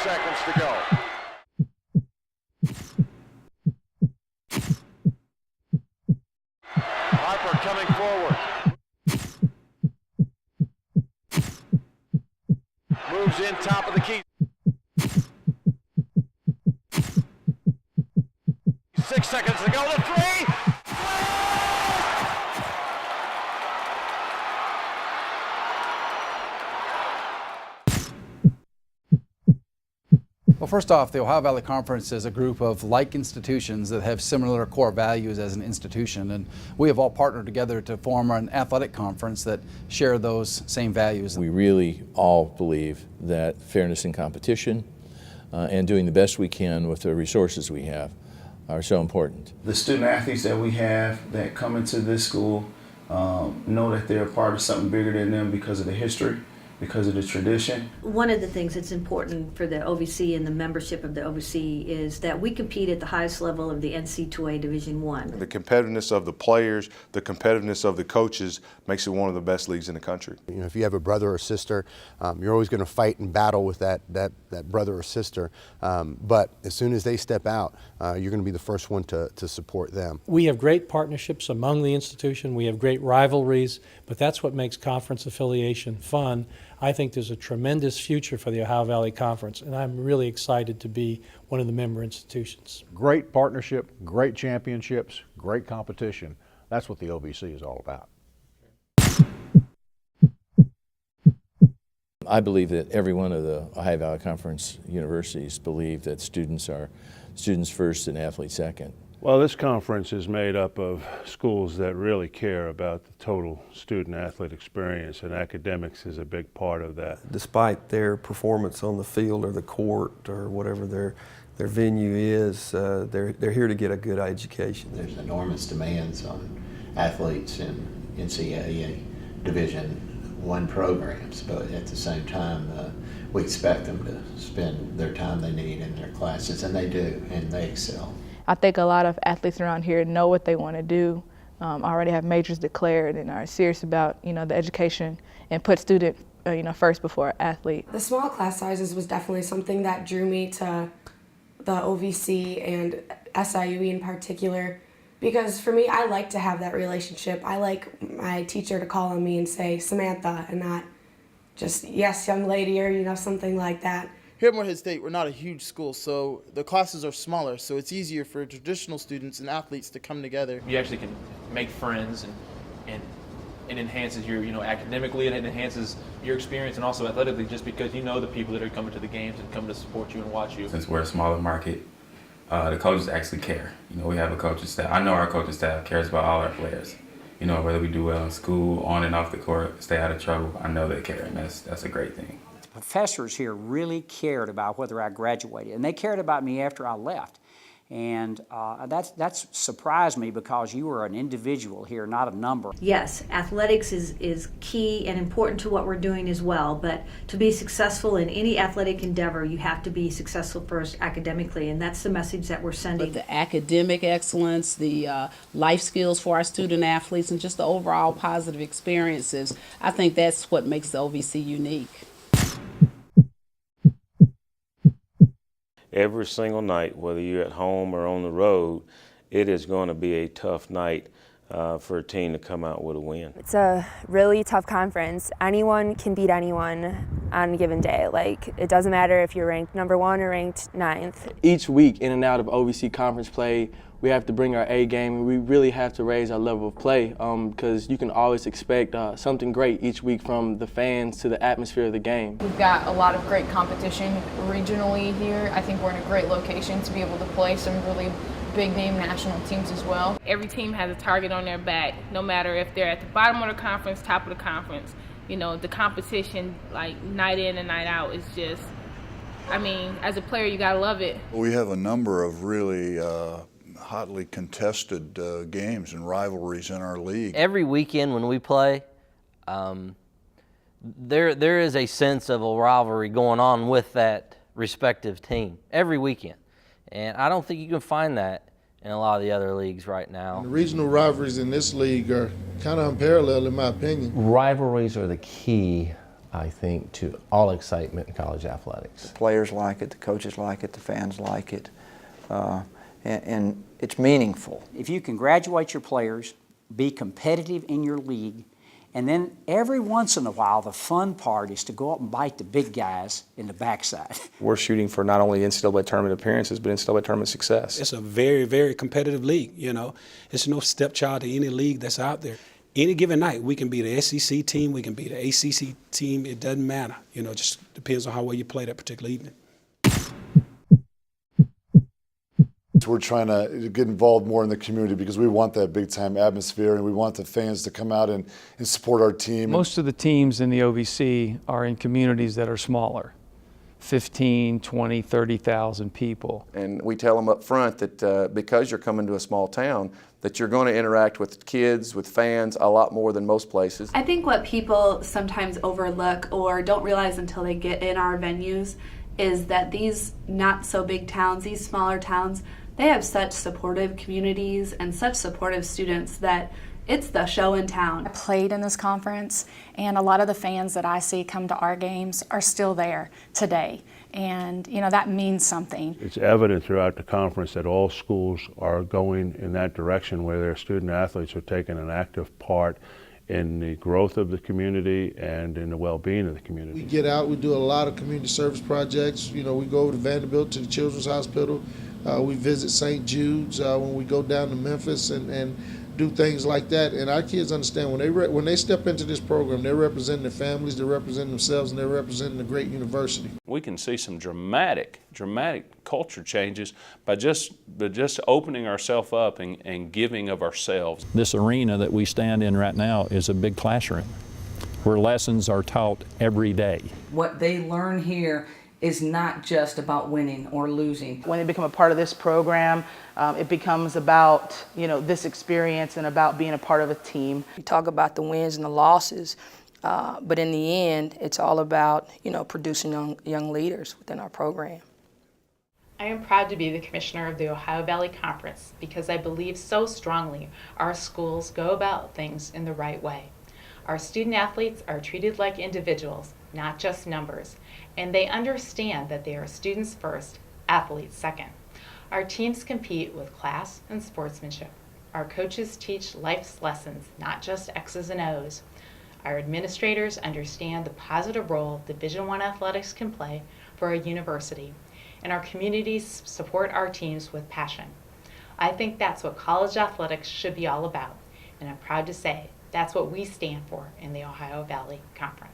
seconds to go. Harper coming forward. Moves in top of the key. 6 seconds to go. The three. Well, first off, the Ohio Valley Conference is a group of like institutions that have similar core values as an institution, and we have all partnered together to form an athletic conference that share those same values. We really all believe that fairness in competition and doing the best we can with the resources we have are so important. The student athletes that we have that come into this school know that they're a part of something bigger than them because of the history, because of the tradition. One of the things that's important for the OVC and the membership of the OVC is that we compete at the highest level of the NC2A Division I. The competitiveness of the players, the competitiveness of the coaches makes it one of the best leagues in the country. You know, if you have a brother or sister, you're always going to fight and battle with that brother or sister. But as soon as they step out, you're going to be the first one to support them. We have great partnerships among the institution. We have great rivalries, but that's what makes conference affiliation fun. I think there's a tremendous future for the Ohio Valley Conference, and I'm really excited to be one of the member institutions. Great partnership, great championships, great competition. That's what the OVC is all about. I believe that every one of the Ohio Valley Conference universities believe that students are students first and athletes second. Well, this conference is made up of schools that really care about the total student-athlete experience, and academics is a big part of that. Despite their performance on the field or the court or whatever their venue is, they're here to get a good education. There's enormous demands on athletes in NCAA Division I programs, but at the same time, we expect them to spend their time they need in their classes, and they do, and they excel. I think a lot of athletes around here know what they want to do, already have majors declared, and are serious about the education and put student first before athlete. The small class sizes was definitely something that drew me to the OVC and SIUE in particular, because for me, I like to have that relationship. I like my teacher to call on me and say Samantha, and not just yes young lady or something like that. Here at Morehead State, we're not a huge school, so the classes are smaller, so it's easier for traditional students and athletes to come together. You actually can make friends, and it enhances your, academically, it enhances your experience, and also athletically, just because you know the people that are coming to the games and coming to support you and watch you. Since we're a smaller market, the coaches actually care. We have a coaching staff. I know our coaching staff cares about all our players. Whether we do well in school, on and off the court, stay out of trouble, I know they care, and that's a great thing. Professors here really cared about whether I graduated, and they cared about me after I left. And that's surprised me, because you were an individual here, not a number. Yes, athletics is key and important to what we're doing as well, but to be successful in any athletic endeavor, you have to be successful first academically, and that's the message that we're sending. But the academic excellence, the life skills for our student athletes, and just the overall positive experiences, I think that's what makes the OVC unique. Every single night, whether you're at home or on the road, it is going to be a tough night for a team to come out with a win. It's a really tough conference. Anyone can beat anyone on a given day. It doesn't matter if you're ranked #1 or ranked 9th. Each week in and out of OVC conference play, we have to bring our A game, and we really have to raise our level of play, because you can always expect something great each week from the fans to the atmosphere of the game. We've got a lot of great competition regionally here. I think we're in a great location to be able to play some really big name national teams as well. Every team has a target on their back, no matter if they're at the bottom of the conference, top of the conference. The competition, night in and night out, is just, as a player, you gotta love it. We have a number of really hotly contested games and rivalries in our league. Every weekend when we play, there is a sense of a rivalry going on with that respective team every weekend. And I don't think you can find that in a lot of the other leagues right now. The regional rivalries in this league are kind of unparalleled in my opinion. Rivalries are the key I think, to all excitement in college athletics. The players like it, the coaches like it, the fans like it, and it's meaningful. If you can graduate your players, be competitive in your league, and then every once in a while, the fun part is to go up and bite the big guys in the backside. We're shooting for not only NCAA tournament appearances, but NCAA tournament success. It's a very, very competitive league, you know. It's no stepchild to any league that's out there. Any given night, we can be the SEC team, we can be the ACC team, it doesn't matter. You know, it just depends on how well you play that particular evening. We're trying to get involved more in the community because we want that big-time atmosphere and we want the fans to come out and support our team. Most of the teams in the OVC are in communities that are smaller, 15, 20, 30,000 people. And we tell them up front that because you're coming to a small town, that you're going to interact with kids, with fans, a lot more than most places. I think what people sometimes overlook or don't realize until they get in our venues is that these not so big towns, these smaller towns, they have such supportive communities and such supportive students that it's the show in town. I played in this conference, and a lot of the fans that I see come to our games are still there today. And, you know, that means something. It's evident throughout the conference that all schools are going in that direction where their student athletes are taking an active part in the growth of the community and in the well-being of the community. We get out, we do a lot of community service projects. You know, we go over to Vanderbilt to the Children's Hospital. We visit St. Jude's when we go down to Memphis and do things like that. And our kids understand when they step into this program, they're representing their families, they're representing themselves, and they're representing a great university. We can see some dramatic culture changes by just opening ourselves up and giving of ourselves. This arena that we stand in right now is a big classroom where lessons are taught every day. What they learn here is not just about winning or losing. When they become a part of this program, it becomes about, you know, this experience and about being a part of a team. We talk about the wins and the losses, but in the end, it's all about, you know, producing young leaders within our program. I am proud to be the commissioner of the Ohio Valley Conference because I believe so strongly our schools go about things in the right way. Our student athletes are treated like individuals, not just numbers, and they understand that they are students first, athletes second. Our teams compete with class and sportsmanship. Our coaches teach life's lessons, not just X's and O's. Our administrators understand the positive role Division I athletics can play for a university, and our communities support our teams with passion. I think that's what college athletics should be all about, and I'm proud to say that's what we stand for in the Ohio Valley Conference.